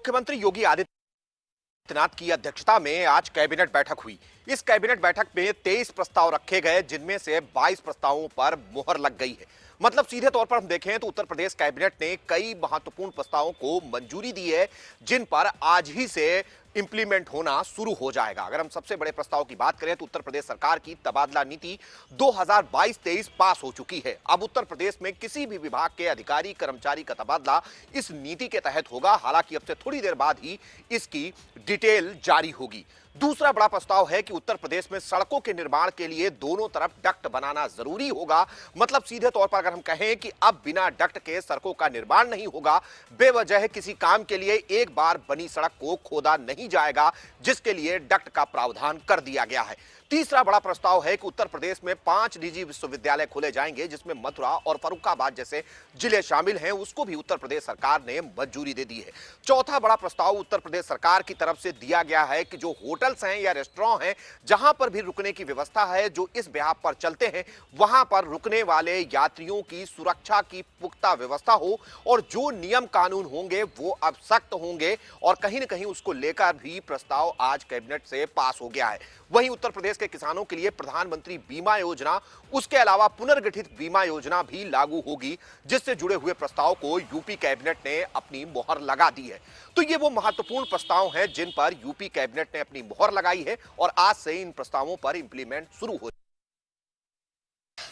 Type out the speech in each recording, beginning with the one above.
मुख्यमंत्री योगी आदित्यनाथ की अध्यक्षता में आज कैबिनेट बैठक हुई। इस कैबिनेट बैठक में 23 प्रस्ताव रखे गए, जिनमें से 22 प्रस्तावों पर मुहर लग गई है। मतलब सीधे तौर पर हम देखें तो उत्तर प्रदेश कैबिनेट ने कई महत्वपूर्ण प्रस्तावों को मंजूरी दी है, जिन पर आज ही से इंप्लीमेंट होना शुरू हो जाएगा। अगर हम सबसे बड़े प्रस्ताव की बात करें तो उत्तर प्रदेश सरकार की तबादला नीति 2022-23 पास हो चुकी है। अब उत्तर प्रदेश में किसी भी विभाग के अधिकारी कर्मचारी का तबादला इस नीति के तहत होगा। हालांकि अब से थोड़ी देर बाद ही इसकी डिटेल जारी होगी। दूसरा बड़ा प्रस्ताव है कि उत्तर प्रदेश में सड़कों के निर्माण के लिए दोनों तरफ डक्ट बनाना जरूरी होगा। मतलब सीधे तौर पर अगर हम कहें कि अब बिना डक्ट के सड़कों का निर्माण नहीं होगा, बेवजह किसी काम के लिए एक बार बनी सड़क को खोदा नहीं जाएगा, जिसके लिए डक्ट का प्रावधान कर दिया गया है। तीसरा बड़ा प्रस्ताव है कि उत्तर प्रदेश में 5 निजी विश्वविद्यालय खोले जाएंगे, जिसमें मथुरा और फर्रुखाबाद जैसे जिले शामिल हैं। उसको भी उत्तर प्रदेश सरकार ने मंजूरी दे दी है। चौथा बड़ा प्रस्ताव उत्तर प्रदेश सरकार की तरफ से दिया गया है कि जो होटल्स हैं या रेस्टोरेंट हैं, जहां पर भी रुकने की व्यवस्था है, जो इस बेहाव पर चलते हैं, वहां पर रुकने वाले यात्रियों की सुरक्षा की पुख्ता व्यवस्था हो और जो नियम कानून होंगे वो अब सख्त होंगे। और कहीं न कहीं उसको लेकर भी प्रस्ताव आज कैबिनेट से पास हो गया है। वहीं उत्तर प्रदेश के किसानों के लिए प्रधानमंत्री बीमा योजना, उसके अलावा पुनर्गठित बीमा योजना भी लागू होगी, जिससे जुड़े हुए प्रस्ताव को यूपी कैबिनेट ने अपनी मुहर लगा दी है। तो ये वो महत्वपूर्ण प्रस्ताव हैं जिन पर यूपी कैबिनेट ने अपनी मुहर लगाई है और आज से इन प्रस्तावों पर इंप्लीमेंट शुरू हो।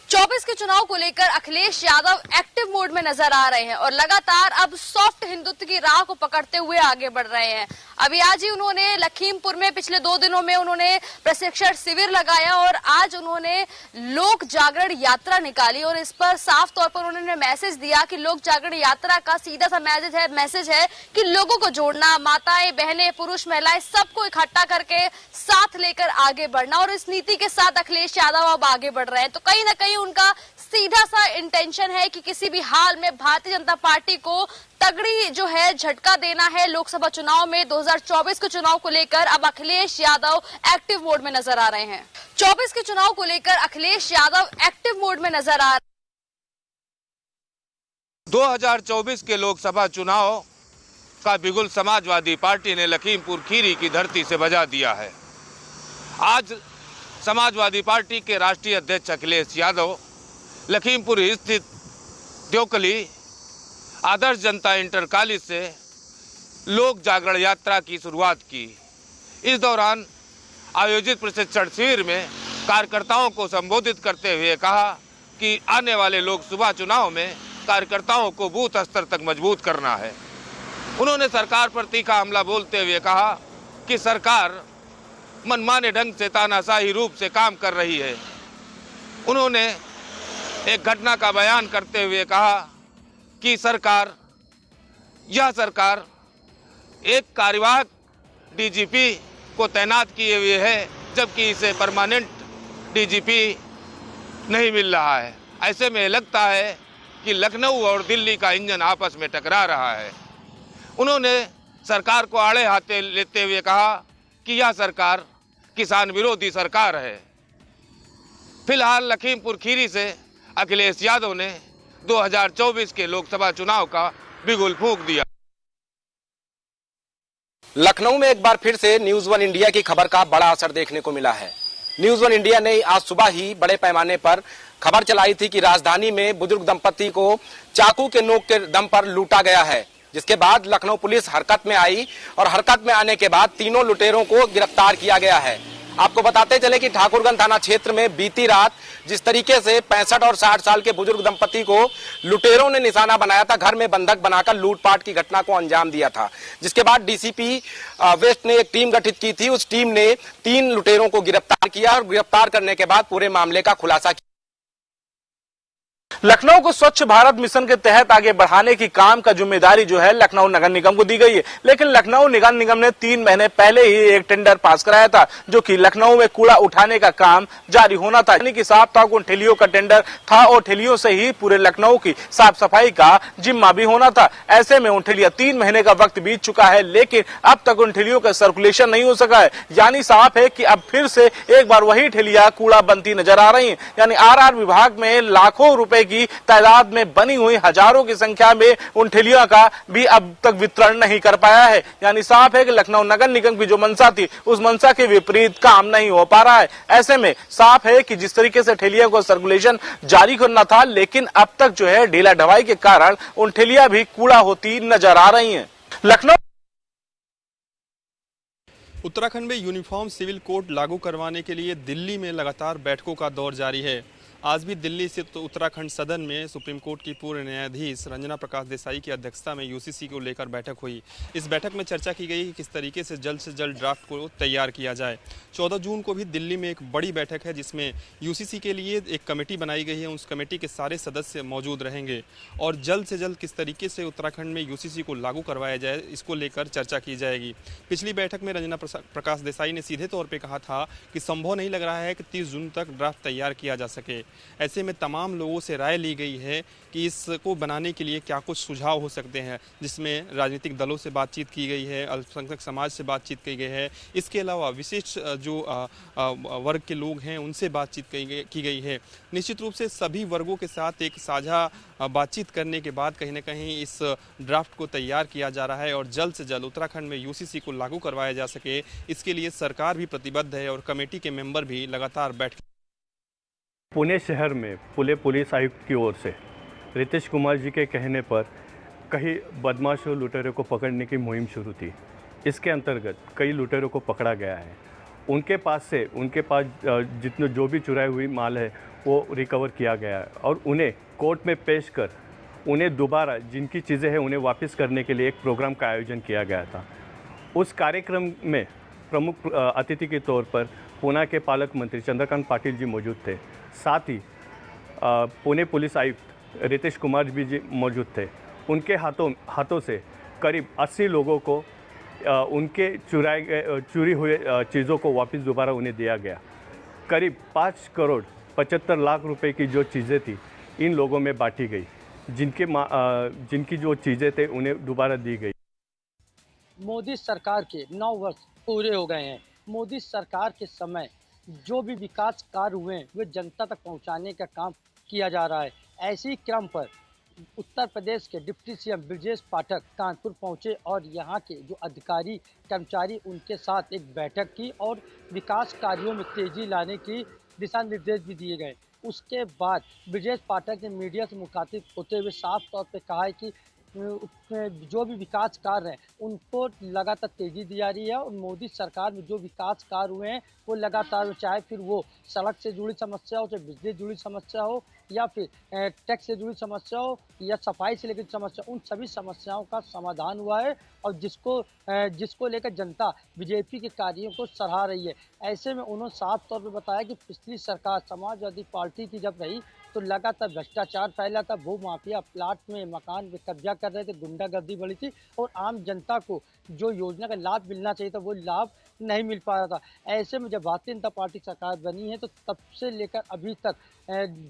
24 के चुनाव को लेकर अखिलेश यादव एक्टिव मोड में नजर आ रहे हैं और लगातार अब सॉफ्ट हिंदुत्व की राह को पकड़ते हुए आगे बढ़ रहे हैं। अभी आज ही उन्होंने लखीमपुर में पिछले 2 दिनों में उन्होंने प्रशिक्षण शिविर लगाया और आज उन्होंने लोक जागरण यात्रा निकाली और इस पर साफ तौर पर उन्होंने मैसेज दिया कि लोक जागरण यात्रा का सीधा सा मैसेज है कि लोगों को जोड़ना, माताएं, बहनें, पुरुष, महिलाएं सबको इकट्ठा करके साथ लेकर आगे बढ़ना। और इस नीति के साथ अखिलेश यादव अब आगे बढ़ रहे हैं। तो कहीं ना कहीं उनका सीधा सा इंटेंशन है कि किसी भी हाल में भारतीय जनता पार्टी को तगड़ी जो है झटका देना है। लोकसभा चुनाव में 2024 के चुनाव को लेकर अब अखिलेश यादव एक्टिव मोड में नजर आ रहे हैं। 24 के चुनाव को लेकर अखिलेश यादव एक्टिव मोड में नजर आ रहे हैं। 2024 के लोकसभा चुनाव का बिगुल समाजवादी पार्टी ने लखीमपुर खीरी की धरती से बजा दिया है। आज समाजवादी पार्टी के राष्ट्रीय अध्यक्ष अखिलेश यादव लखीमपुर स्थित द्योकली आदर्श जनता इंटर कॉलेज से लोक जागरण यात्रा की शुरुआत की। इस दौरान आयोजित प्रशिक्षण शिविर में कार्यकर्ताओं को संबोधित करते हुए कहा कि आने वाले लोकसभा चुनाव में कार्यकर्ताओं को बूथ स्तर तक मजबूत करना है। उन्होंने सरकार पर तीखा हमला बोलते हुए कहा कि सरकार मनमाने ढंग से तानाशाही रूप से काम कर रही है। उन्होंने एक घटना का बयान करते हुए कहा कि यह सरकार एक कार्यवाहक डीजीपी को तैनात किए हुए है, जबकि इसे परमानेंट डीजीपी नहीं मिल रहा है। ऐसे में लगता है कि लखनऊ और दिल्ली का इंजन आपस में टकरा रहा है। उन्होंने सरकार को आड़े हाथे लेते हुए कहा कि यह सरकार किसान विरोधी सरकार है। फिलहाल लखीमपुर खीरी से अखिलेश यादव ने 2024 के लोकसभा चुनाव का बिगुल फूंक दिया। लखनऊ में एक बार फिर से न्यूज़ वन इंडिया की खबर का बड़ा असर देखने को मिला है। न्यूज़ वन इंडिया ने आज सुबह ही बड़े पैमाने पर खबर चलाई थी कि राजधानी में बुजुर्ग दंपति को चाकू के नोक के दम पर लूटा गया है, जिसके बाद लखनऊ पुलिस हरकत में आई और हरकत में आने के बाद तीनों लुटेरों को गिरफ्तार किया गया है। आपको बताते चले कि ठाकुरगंज थाना क्षेत्र में बीती रात जिस तरीके से 65 और 60 साल के बुजुर्ग दंपति को लुटेरों ने निशाना बनाया था, घर में बंधक बनाकर लूटपाट की घटना को अंजाम दिया था, जिसके बाद डीसीपी वेस्ट ने एक टीम गठित की थी। उस टीम ने 3 लुटेरों को गिरफ्तार किया और गिरफ्तार करने के बाद पूरे मामले का खुलासा किया। लखनऊ को स्वच्छ भारत मिशन के तहत आगे बढ़ाने की काम का जिम्मेदारी जो है लखनऊ नगर निगम को दी गई है, लेकिन लखनऊ नगर निगम ने 3 महीने पहले ही एक टेंडर पास कराया था, जो कि लखनऊ में कूड़ा उठाने का काम जारी होना था। यानी कि साफ तौर उन ठेलियों का टेंडर था और ठेलियों से ही पूरे लखनऊ की साफ सफाई का जिम्मा भी होना था। ऐसे में उन ठेलियां 3 महीने का वक्त बीत चुका है, लेकिन अब तक उन ठेलियों का सर्कुलेशन नहीं हो सका है। यानी साफ है कि अब फिर से एक बार वही ठेलियां कूड़ा बनती नजर आ रही है। यानी आर विभाग में लाखों रुपए की तादाद में बनी हुई हजारों की संख्या में उन ठेलियों का भी अब तक वितरण नहीं कर पाया है। यानी साफ है कि लखनऊ नगर निगम की जो मंशा थी उस मंशा के विपरीत काम नहीं हो पा रहा है। ऐसे में साफ है कि जिस तरीके से ठेलियों को सर्कुलेशन जारी करना था, लेकिन अब तक जो है ढीला ढवाई के कारण उन ठेलियां भी कूड़ा होती नजर आ रही हैं। लखनऊ उत्तराखंड में यूनिफॉर्म सिविल कोड लागू करवाने के लिए दिल्ली में लगातार बैठकों का दौर जारी है। आज भी दिल्ली से उत्तराखंड सदन में सुप्रीम कोर्ट की पूर्व न्यायाधीश रंजना प्रकाश देसाई की अध्यक्षता में यूसीसी को लेकर बैठक हुई। इस बैठक में चर्चा की गई कि किस तरीके से जल्द ड्राफ्ट को तैयार किया जाए। 14 जून को भी दिल्ली में एक बड़ी बैठक है जिसमें यूसीसी के लिए एक कमेटी बनाई गई है। उस कमेटी के सारे सदस्य मौजूद रहेंगे और जल्द से जल्द किस तरीके से उत्तराखंड में यूसीसी को लागू करवाया जाए इसको लेकर चर्चा की जाएगी। पिछली बैठक में रंजना प्रकाश देसाई ने सीधे तौर पर कहा था कि संभव नहीं लग रहा है कि 30 जून तक ड्राफ्ट तैयार किया जा सके। ऐसे में तमाम लोगों से राय ली गई है कि इसको बनाने के लिए क्या कुछ सुझाव हो सकते हैं, जिसमें राजनीतिक दलों से बातचीत की गई है, अल्पसंख्यक समाज से बातचीत की गई है, इसके अलावा विशिष्ट जो वर्ग के लोग हैं उनसे बातचीत की गई है। निश्चित रूप से सभी वर्गों के साथ एक साझा बातचीत करने के बाद कहीं ना कहीं इस ड्राफ्ट को तैयार किया जा रहा है और जल्द से जल्द उत्तराखंड में यूसीसी को लागू करवाया जा सके, इसके लिए सरकार भी प्रतिबद्ध है और कमेटी के मेंबर भी लगातार बैठ। पुणे शहर में पुलिस आयुक्त की ओर से रितेश कुमार जी के कहने पर कई बदमाशों लुटेरों को पकड़ने की मुहिम शुरू थी। इसके अंतर्गत कई लुटेरों को पकड़ा गया है। उनके पास जितने जो भी चुराई हुई माल है वो रिकवर किया गया है और उन्हें कोर्ट में पेश कर उन्हें दोबारा जिनकी चीज़ें हैं उन्हें वापस करने के लिए एक प्रोग्राम का आयोजन किया गया था। उस कार्यक्रम में प्रमुख अतिथि के तौर पर पुणे के पालक मंत्री चंद्रकांत पाटिल जी मौजूद थे। साथ ही पुणे पुलिस आयुक्त रितेश कुमार जी मौजूद थे। उनके हाथों से करीब 80 लोगों को उनके चोरी हुए चीज़ों को वापस दोबारा उन्हें दिया गया। करीब 5 करोड़ 75 लाख रुपए की जो चीज़ें थी इन लोगों में बांटी गई, जिनकी जो चीज़ें थे उन्हें दोबारा दी गई। मोदी सरकार के 9 वर्ष पूरे हो गए हैं। मोदी सरकार के समय जो भी विकास कार्य हुए हैं वे जनता तक पहुंचाने का काम किया जा रहा है। ऐसे ही क्रम पर उत्तर प्रदेश के डिप्टी सीएम ब्रजेश पाठक कानपुर पहुंचे और यहां के जो अधिकारी कर्मचारी उनके साथ एक बैठक की और विकास कार्यों में तेजी लाने की दिशा निर्देश भी दिए गए। उसके बाद ब्रजेश पाठक ने मीडिया से मुखातिब होते हुए साफ तौर पर कहा है कि जो भी विकास कार्य हैं उनको लगातार तेजी दी जा रही है और मोदी सरकार में जो विकास कार्य हुए हैं वो लगातार, चाहे फिर वो सड़क से जुड़ी समस्या हो, चाहे बिजली से जुड़ी समस्या हो या फिर टैक्स से जुड़ी समस्या हो या सफाई से लेकर समस्या, उन सभी समस्याओं का समाधान हुआ है और जिसको लेकर जनता बीजेपी के कार्यों को सराह रही है। ऐसे में उन्होंने साफ तौर पर बताया कि पिछली सरकार समाजवादी पार्टी की जब रही तो लगातार भ्रष्टाचार फैला था, भू माफिया प्लाट में मकान पे कब्जा कर रहे थे, गुंडागर्दी बढ़ी थी और आम जनता को जो योजना का लाभ मिलना चाहिए था वो लाभ नहीं मिल पा रहा था। ऐसे में जब भारतीय जनता पार्टी सरकार बनी है तो तब से लेकर अभी तक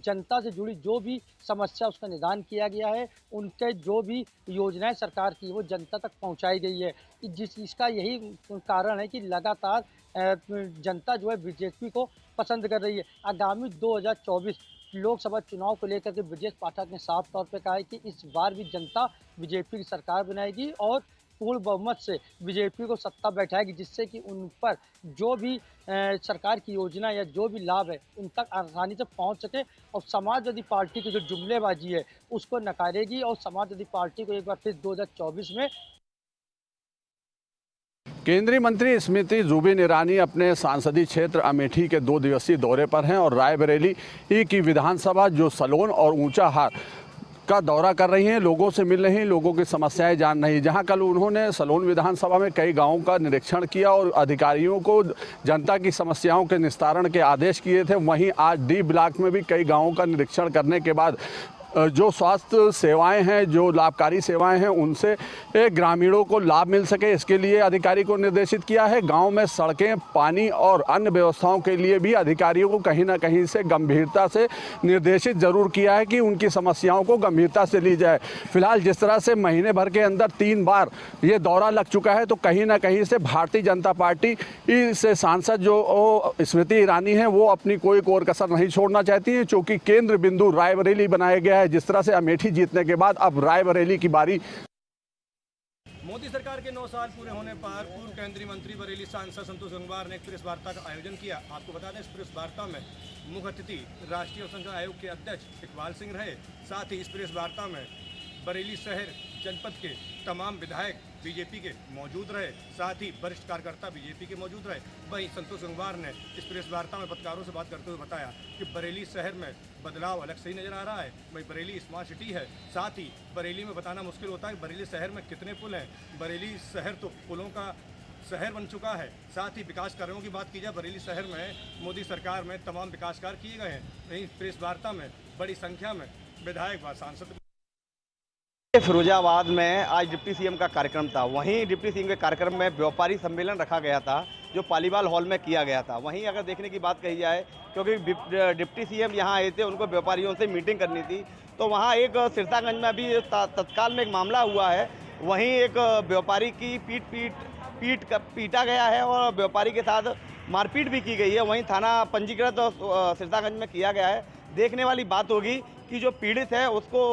जनता से जुड़ी जो भी समस्या उसका निदान किया गया है, उनके जो भी योजनाएं सरकार की वो जनता तक पहुंचाई गई है। इसका यही कारण है कि लगातार जनता जो है बीजेपी को पसंद कर रही है। आगामी 2024 लोकसभा चुनाव को लेकर के ब्रजेश पाठक ने साफ तौर पर कहा है कि इस बार भी जनता बीजेपी की सरकार बनाएगी और पूर्ण बहुमत से बीजेपी को सत्ता बैठाएगी, जिससे कि उन पर जो भी सरकार की योजना या जो भी लाभ है उन तक आसानी से पहुंच सके और समाजवादी पार्टी की जो जुमलेबाजी है उसको नकारेगी और समाजवादी पार्टी को एक बार फिर 2024 में। केंद्रीय मंत्री स्मृति जुबिन ईरानी अपने सांसदीय क्षेत्र अमेठी के 2 दिवसीय दौरे पर हैं और रायबरेली की विधानसभा जो सलोन और ऊंचाहार का दौरा कर रही हैं, लोगों से मिल रही हैं, लोगों की समस्याएं जान रही हैं। जहां कल उन्होंने सलोन विधानसभा में कई गांवों का निरीक्षण किया और अधिकारियों को जनता की समस्याओं के निस्तारण के आदेश किए थे, वहीं आज डी ब्लॉक में भी कई गांवों का निरीक्षण करने के बाद जो स्वास्थ्य सेवाएं हैं, जो लाभकारी सेवाएं हैं, उनसे ग्रामीणों को लाभ मिल सके, इसके लिए अधिकारी को निर्देशित किया है। गांव में सड़कें, पानी और अन्य व्यवस्थाओं के लिए भी अधिकारियों को कहीं ना कहीं से गंभीरता से निर्देशित जरूर किया है कि उनकी समस्याओं को गंभीरता से ली जाए। फिलहाल जिस तरह से महीने भर के अंदर 3 बार ये दौरा लग चुका है, तो कहीं ना कहीं से भारतीय जनता पार्टी से सांसद जो स्मृति ईरानी हैं, वो अपनी कोई कोर कसर नहीं छोड़ना चाहती हैं, क्योंकि केंद्र बिंदु रायबरेली बनाया गया है। जिस तरह से अमेठी जीतने के बाद अब रायबरेली की बारी। मोदी सरकार के 9 साल पूरे होने पर पूर्व केंद्रीय मंत्री बरेली सांसद संतोष गंगवार ने एक प्रेस वार्ता का आयोजन किया। आपको बता दें, इस प्रेस वार्ता में मुख्य अतिथि राष्ट्रीय संसद आयोग के अध्यक्ष इकबाल सिंह रहे। साथ ही इस प्रेस वार्ता में बरेली शहर जनपद के तमाम विधायक बीजेपी के मौजूद रहे, साथ ही वरिष्ठ कार्यकर्ता बीजेपी के मौजूद रहे। वहीं संतोष गंगवार ने इस प्रेस वार्ता में पत्रकारों से बात करते हुए बताया कि बरेली शहर में बदलाव अलग से ही नजर आ रहा है। वहीं बरेली स्मार्ट सिटी है, साथ ही बरेली में बताना मुश्किल होता है बरेली शहर में कितने पुल हैं। बरेली शहर तो पुलों का शहर बन चुका है। साथ ही विकास कार्यों की बात की जाए, बरेली शहर में मोदी सरकार में तमाम विकास कार्य किए गए हैं। वहीं प्रेस वार्ता में बड़ी संख्या में विधायक व सांसद। फिरोजाबाद में आज डिप्टी सीएम का कार्यक्रम था। वहीं डिप्टी सीएम के कार्यक्रम में व्यापारी सम्मेलन रखा गया था, जो पालीवाल हॉल में किया गया था। वहीं अगर देखने की बात कही जाए, क्योंकि डिप्टी सीएम यहाँ आए थे, उनको व्यापारियों से मीटिंग करनी थी, तो वहाँ एक सिरसागंज में अभी तत्काल में एक मामला हुआ है। वहीं एक व्यापारी की पीटा गया है और व्यापारी के साथ मारपीट भी की गई है। वहीं थाना पंजीकृत सिरसागंज में किया गया है। देखने वाली बात होगी कि जो पीड़ित है उसको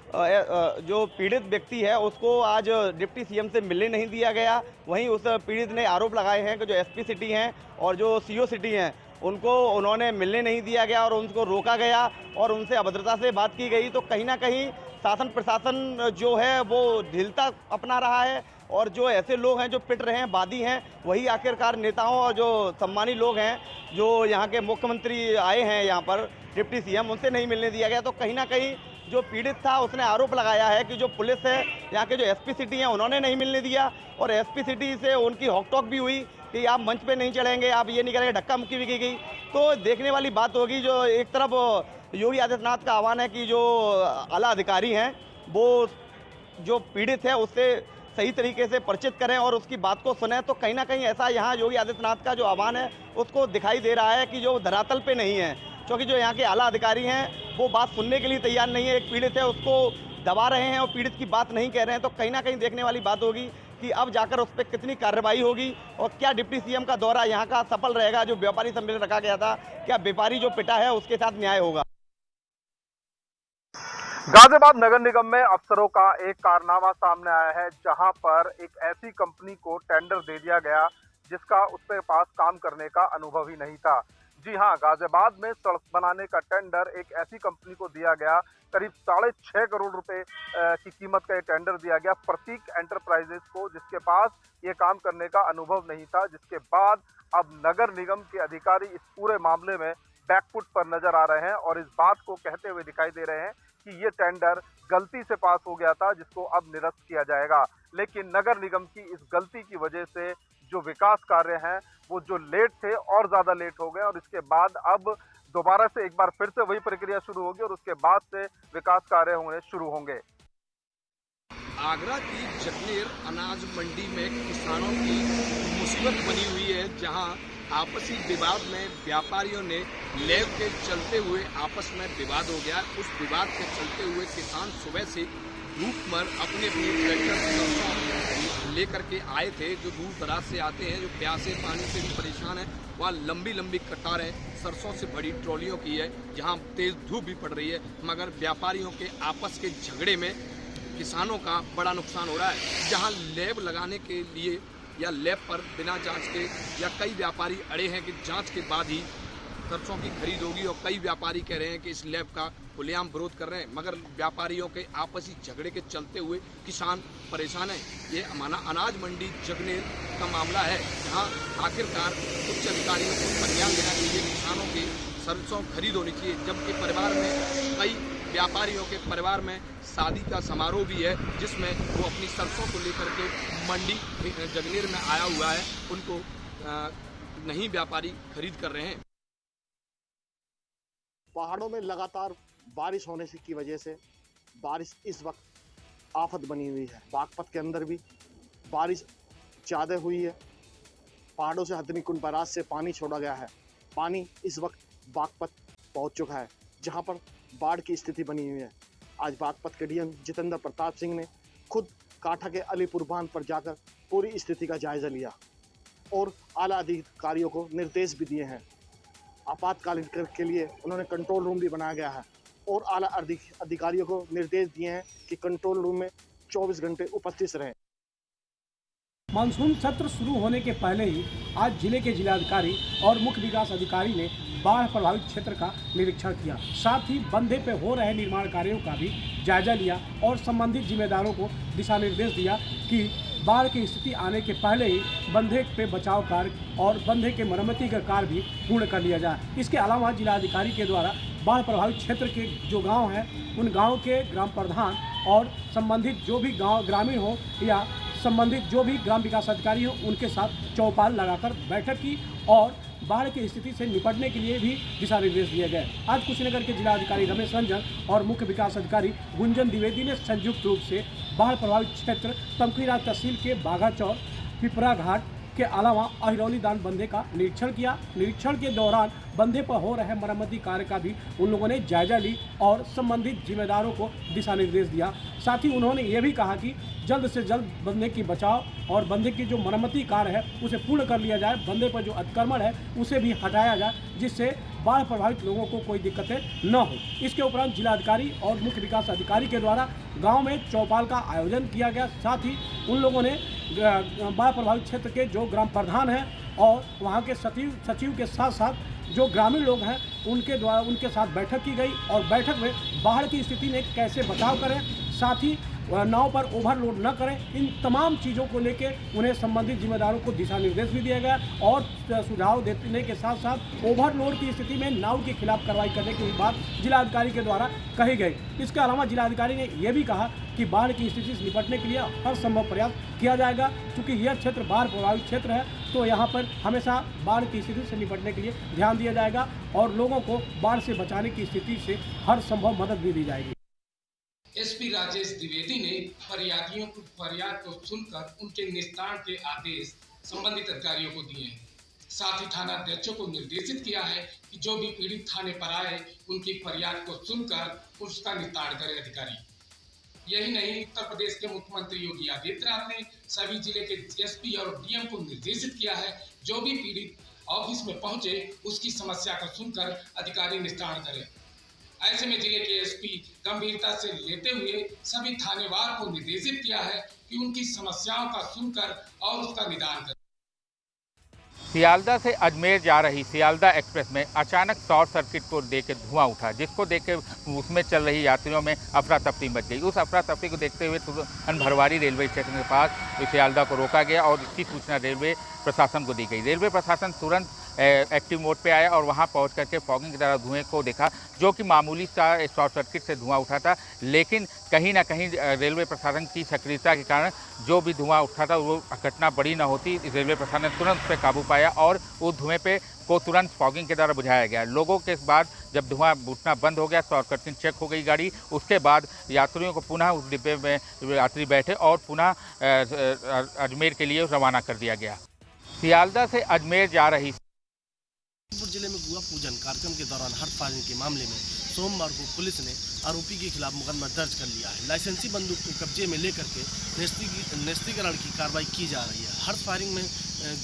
जो पीड़ित व्यक्ति है उसको आज डिप्टी सीएम से मिलने नहीं दिया गया। वहीं उस पीड़ित ने आरोप लगाए हैं कि जो एसपी सिटी हैं और जो सीओ सिटी हैं उनको उन्होंने मिलने नहीं दिया गया और उनको रोका गया और उनसे अभद्रता से बात की गई। तो कहीं ना कहीं शासन प्रशासन जो है वो ढीलता अपना रहा है और जो ऐसे लोग हैं जो पिट रहे हैं, वादी हैं, वही आखिरकार नेताओं और जो सम्मानी लोग हैं, जो यहाँ के मुख्यमंत्री आए हैं यहाँ पर डिप्टी सीएम, उनसे नहीं मिलने दिया गया। तो कहीं ना कहीं जो पीड़ित था उसने आरोप लगाया है कि जो पुलिस है, यहाँ के जो एसपी सिटी हैं, उन्होंने नहीं मिलने दिया और एसपी सिटी से उनकी हॉकटॉक भी हुई कि आप मंच पे नहीं चढ़ेंगे, आप ये नहीं करेंगे, धक्का मुक्की भी की गई। तो देखने वाली बात होगी। जो एक तरफ योगी आदित्यनाथ का आह्वान है कि जो आला अधिकारी हैं वो जो पीड़ित है उससे सही तरीके से परिचित करें और उसकी बात को सुनें, तो कहीं ना कहीं ऐसा यहाँ योगी आदित्यनाथ का जो आह्वान है उसको दिखाई दे रहा है कि जो धरातल पे नहीं है, क्योंकि जो यहाँ के आला अधिकारी हैं वो बात सुनने के लिए तैयार नहीं है। एक पीड़ित है उसको दबा रहे हैं और पीड़ित की बात नहीं कह रहे हैं। तो कहीं ना कहीं देखने वाली बात होगी कि अब जाकर उस पर कितनी कार्रवाई होगी और क्या डिप्टी सीएम का दौरा यहाँ का सफल रहेगा। जो व्यापारी सम्मेलन रखा गया था, क्या व्यापारी जो पिटा है उसके साथ न्याय होगा। गाजियाबाद नगर निगम में अफसरों का एक कारनामा सामने आया है, जहां पर एक ऐसी कंपनी को टेंडर दे दिया गया जिसका उसके पास काम करने का अनुभव ही नहीं था। जी हां, गाजियाबाद में सड़क बनाने का टेंडर एक ऐसी कंपनी को दिया गया। करीब 6.5 करोड़ रुपए की कीमत का ये टेंडर दिया गया प्रतीक एंटरप्राइजेस को, जिसके पास ये काम करने का अनुभव नहीं था। जिसके बाद अब नगर निगम के अधिकारी इस पूरे मामले में बैकफुट पर नजर आ रहे हैं और इस बात को कहते हुए दिखाई दे रहे हैं कि ये टेंडर गलती से पास हो गया था, जिसको अब निरस्त किया जाएगा। लेकिन नगर निगम की इस गलती की वजह से जो विकास कार्य हैं वो जो लेट थे और ज्यादा लेट हो गए और इसके बाद अब दोबारा से एक बार फिर से वही प्रक्रिया शुरू होगी और उसके बाद से विकास कार्य होने शुरू होंगे। आगरा की जगनेर अनाज मंडी में किसानों की मुसीबत बनी हुई है, जहां आपसी विवाद में व्यापारियों ने लेव के चलते हुए आपस में विवाद हो गया। उस विवाद के चलते हुए किसान सुबह से धूप पर अपने ट्रैक्टर लेकर के आए थे, जो दूर दराज से आते हैं, जो प्यासे पानी से भी परेशान है। वहाँ लंबी लंबी कतारें सरसों से भरी ट्रॉलियों की है, जहाँ तेज धूप भी पड़ रही है, मगर व्यापारियों के आपस के झगड़े में किसानों का बड़ा नुकसान हो रहा है। जहाँ लेब लगाने के लिए या लैब पर बिना जांच के या कई व्यापारी अड़े हैं कि जांच के बाद ही सरसों की खरीद होगी और कई व्यापारी कह रहे हैं कि इस लैब का खुलेआम विरोध कर रहे हैं, मगर व्यापारियों के आपसी झगड़े के चलते हुए किसान परेशान हैं। ये हमारा अनाज मंडी जगनेर का मामला है, जहां आखिरकार उच्च अधिकारियों को संज्ञान लेना चाहिए, किसानों की सरसों खरीद होनी चाहिए। जबकि परिवार में कई व्यापारियों के परिवार में शादी का समारोह भी है, जिसमें वो अपनी सरसों को लेकर के मंडी जगनेर में आया हुआ है, उनको नहीं व्यापारी खरीद कर रहे हैं। पहाड़ों में लगातार बारिश होने की वजह से बारिश इस वक्त आफत बनी हुई है। बागपत के अंदर भी बारिश ज़्यादा हुई है। पहाड़ों से हथनी कुंड बराज से पानी छोड़ा गया है। पानी इस वक्त बागपत पहुंच चुका है, जहां पर बाढ़ की स्थिति बनी हुई है। आज बागपत के डीएम जितेंद्र प्रताप सिंह ने खुद काठा के अलीपुर बांध पर जाकर पूरी स्थिति का जायजा लिया और आला अधिकारियों को निर्देश भी दिए हैं। आपातकालीन के लिए उन्होंने कंट्रोल रूम भी बनाया गया है और आला अधिकारियों को निर्देश दिए हैं कि कंट्रोल रूम में 24 घंटे उपस्थित रहें। मानसून सत्र शुरू होने के पहले ही आज जिले के जिलाधिकारी और मुख्य विकास अधिकारी ने बाढ़ प्रभावित क्षेत्र का निरीक्षण किया। साथ ही बंधे पे हो रहे निर्माण कार्यों का भी जायजा लिया और संबंधित जिम्मेदारों को दिशा निर्देश दिया कि बाढ़ की स्थिति आने के पहले ही बंधे पे बचाव कार्य और बंधे के मरम्मती का कार्य भी पूर्ण कर लिया जाए। इसके अलावा जिलाधिकारी के द्वारा बाढ़ प्रभावित क्षेत्र के जो गांव हैं उन गांव के ग्राम प्रधान और संबंधित जो भी गांव ग्रामीण हो या संबंधित जो भी ग्राम विकास अधिकारी हो उनके साथ चौपाल लगाकर बैठक की और बाढ़ की स्थिति से निपटने के लिए भी दिशा निर्देश दिए गए। आज कुशीनगर के जिलाधिकारी रमेश रंजन और मुख्य विकास अधिकारी गुंजन द्विवेदी ने संयुक्त रूप से बाढ़ प्रभावित क्षेत्र तमकुहीराज तहसील के बाघाचौर, पिपरा घाट के अलावा अहिरौली दान बंधे का निरीक्षण किया। निरीक्षण के दौरान बंधे पर हो रहे मरम्मती कार्य का भी उन लोगों ने जायजा ली और संबंधित जिम्मेदारों को दिशा निर्देश दिया। साथ ही उन्होंने ये भी कहा कि जल्द से जल्द बंधे की बचाव और बंधे की जो मरम्मती कार्य है उसे पूर्ण कर लिया जाए। बंधे पर जो अतिक्रमण है उसे भी हटाया जाए, जिससे बाढ़ प्रभावित लोगों को कोई दिक्कतें न हो। इसके उपरांत जिलाधिकारी और मुख्य विकास अधिकारी के द्वारा गांव में चौपाल का आयोजन किया गया। साथ ही उन लोगों ने बाढ़ प्रभावित क्षेत्र के जो ग्राम प्रधान हैं और वहां के सचिव के साथ साथ जो ग्रामीण लोग हैं उनके द्वारा उनके साथ बैठक की गई और बैठक में बाढ़ की स्थिति में कैसे बचाव करें, साथ ही नाव पर ओवरलोड न करें, इन तमाम चीज़ों को लेके उन्हें संबंधित जिम्मेदारों को दिशा निर्देश भी दिया गया और सुझाव देने के साथ साथ ओवरलोड की स्थिति में नाव के खिलाफ कार्रवाई करने की बात जिलाधिकारी के द्वारा कही गई। इसके अलावा जिलाधिकारी ने यह भी कहा कि बाढ़ की स्थिति से निपटने के लिए हर संभव प्रयास किया जाएगा। क्योंकि यह क्षेत्र बाढ़ प्रभावित क्षेत्र है तो यहाँ पर हमेशा बाढ़ की स्थिति से निपटने के लिए ध्यान दिया जाएगा और लोगों को बाढ़ से बचाने की स्थिति से हर संभव मदद भी दी जाएगी। एसपी राजेश द्विवेदी ने फरियादियों की फरियाद को सुनकर उनके निस्तारण के आदेश संबंधित अधिकारियों को दिए हैं। साथ ही थाना अध्यक्षों को निर्देशित किया है कि जो भी पीड़ित थाने पर आए उनकी फरियाद को सुनकर उसका निस्तारण करे अधिकारी। यही नहीं, उत्तर प्रदेश के मुख्यमंत्री योगी आदित्यनाथ ने सभी जिले के एसपी और डीएम को निर्देशित किया है जो भी पीड़ित ऑफिस में पहुंचे उसकी समस्या को सुनकर अधिकारी निस्तारण करें। ऐसे में जिले के एसपी गंभीरता से लेते हुए सभी थानेवार को निर्देशित किया है कि उनकी समस्याओं का सुनकर और उसका निदान करें। सियालदा से अजमेर जा रही सियालदा एक्सप्रेस में अचानक शॉर्ट सर्किट को देख धुआं उठा, जिसको देख के उसमें चल रही यात्रियों में अफरा तफरी मच गई। उस अफरा तफरी को देखते हुए तुरंत भरवारी रेलवे स्टेशन के पास सियालदा को रोका गया और इसकी सूचना रेलवे प्रशासन को दी गई। रेलवे प्रशासन तुरंत एक्टिव मोड पे आया और वहां पहुंच करके फॉगिंग की तरह धुएं को देखा, जो कि मामूली सा शॉर्ट सर्किट से धुआं उठा था। लेकिन कहीं ना कहीं रेलवे प्रशासन की सक्रियता के कारण जो भी धुआं उठा था वो घटना बड़ी न होती। रेलवे प्रशासन ने तुरंत उस पर काबू पाया और उस धुएं पे को तुरंत फॉगिंग के द्वारा बुझाया गया। लोगों के बाद जब धुआं उठना बंद हो गया, शॉर्ट सर्किट चेक हो गई गाड़ी, उसके बाद यात्रियों को पुनः उस डिब्बे में यात्री बैठे और पुनः अजमेर के लिए रवाना कर दिया गया। सियालदा से अजमेर जा रही जिले में गुआ पूजन कार्यक्रम के दौरान हर्ष फायरिंग के मामले में सोमवार को पुलिस ने आरोपी के खिलाफ मुकदमा दर्ज कर लिया है। लाइसेंसी बंदूक को कब्जे में लेकर के निस्तीकरण की कार्रवाई की जा रही है। हर्ष फायरिंग में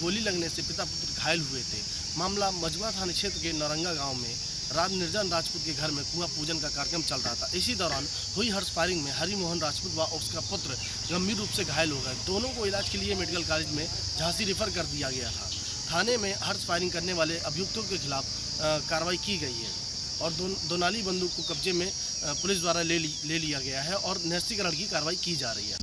गोली लगने से पिता पुत्र घायल हुए थे। मामला मजमा थाना क्षेत्र के नौरंगा गांव में निर्जन राजपूत के घर में कुआं पूजन का कार्यक्रम चल रहा था। इसी दौरान हुई हर्ष फायरिंग में हरिमोहन राजपूत व उसका पुत्र गंभीर रूप से घायल हो गए। दोनों को इलाज के लिए मेडिकल कॉलेज में झांसी रेफर कर दिया गया था। थाने में हर्ष फायरिंग करने वाले अभियुक्तों के खिलाफ कार्रवाई की गई है और दोनाली बंदूक को कब्जे में पुलिस द्वारा ले लिया गया है और निस्तीकरण की कार्रवाई की जा रही है।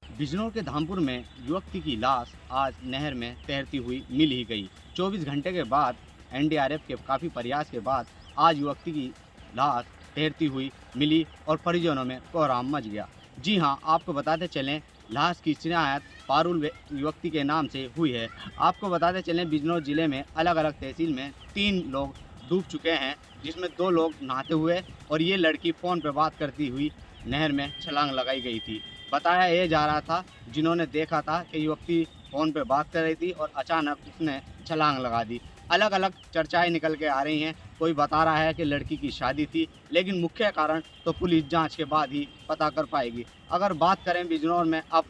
बिजनौर के धामपुर में युवती की लाश आज नहर में तैरती हुई मिल ही गई। 24 घंटे के बाद एनडीआरएफ के काफ़ी प्रयास के बाद आज युवती की लाश तैरती हुई मिली और परिजनों में कोहराम मच गया। जी हां, आपको बताते चलें लाश की शिनायत पारुल युवती के नाम से हुई है। आपको बताते चलें बिजनौर जिले में अलग अलग तहसील में 3 लोग डूब चुके हैं, जिसमें 2 लोग नहाते हुए और ये लड़की फ़ोन पर बात करती हुई नहर में छलांग लगाई गई थी। बताया ये जा रहा था, जिन्होंने देखा था कि युवती फ़ोन पे बात कर रही थी और अचानक उसने छलांग लगा दी। अलग अलग चर्चाएं निकल के आ रही हैं। कोई बता रहा है कि लड़की की शादी थी, लेकिन मुख्य कारण तो पुलिस जांच के बाद ही पता कर पाएगी। अगर बात करें बिजनौर में अब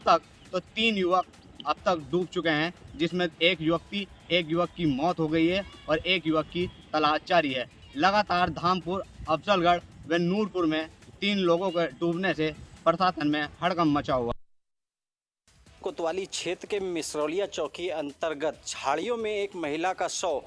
तक तो 3 युवक अब तक डूब चुके हैं, जिसमें एक युवक की मौत हो गई है और एक युवक की तलाश जारी है। लगातार धामपुर, अफजलगढ़ व नूरपुर में 3 लोगों के डूबने से प्रशासन में हड़कंप मचा हुआ। कोतवाली क्षेत्र के मिसरौलिया चौकी अंतर्गत झाड़ियों में एक महिला का शव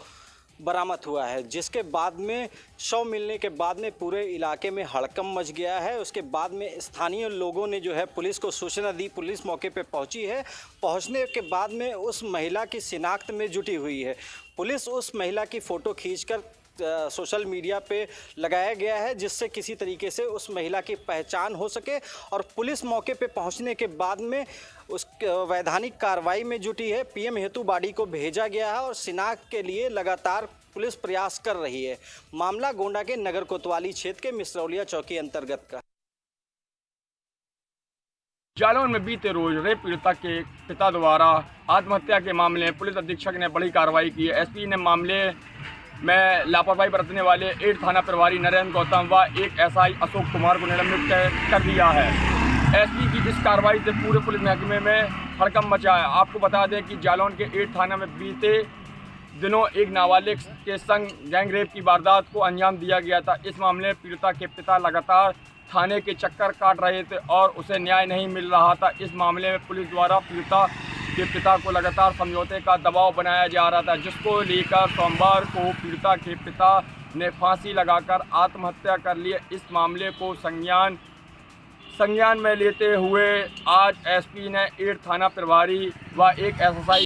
बरामद हुआ है, जिसके बाद में शव मिलने के बाद में पूरे इलाके में हड़कंप मच गया है। उसके बाद में स्थानीय लोगों ने जो है पुलिस को सूचना दी, पुलिस मौके पे पहुंची है। पहुंचने के बाद में उस महिला की शिनाख्त में जुटी हुई है। पुलिस उस महिला की फ़ोटो खींचकर सोशल मीडिया पे लगाया गया है, जिससे किसी तरीके से उस महिला की पहचान हो सके। और पुलिस मौके पे पहुंचने के बाद में उस वैधानिक कार्रवाई में जुटी है। पीएम हेतु बॉडी को भेजा गया है और शिनाख्त के लिए लगातार पुलिस प्रयास कर रही है। मामला गोंडा के नगर कोतवाली क्षेत्र के मिसरौलिया चौकी अंतर्गत का। जालौन में बीते रोज रेप पीड़िता के पिता द्वारा आत्महत्या के मामले में पुलिस अधीक्षक ने बड़ी कार्रवाई की है। एसपी ने मामले में लापरवाही बरतने वाले 8 थाना प्रभारी नरेंद्र गौतम व एक एसआई अशोक कुमार को निलंबित कर दिया है। एसपी की इस कार्रवाई से पूरे पुलिस महकमे में हड़कंप मचा है। आपको बता दें कि जालौन के 8 थाना में बीते दिनों एक नाबालिग के संग गैंग रेप की वारदात को अंजाम दिया गया था। इस मामले में पीड़िता के पिता लगातार थाने के चक्कर काट रहे थे और उसे न्याय नहीं मिल रहा था। इस मामले में पुलिस द्वारा पीड़िता के पिता को लगातार समझौते का दबाव बनाया जा रहा था, जिसको लेकर सोमवार को पीड़िता के पिता ने फांसी लगाकर आत्महत्या कर लिए। इस मामले को संज्ञान में लेते हुए आज एसपी ने 8 थाना प्रभारी व एक एसआई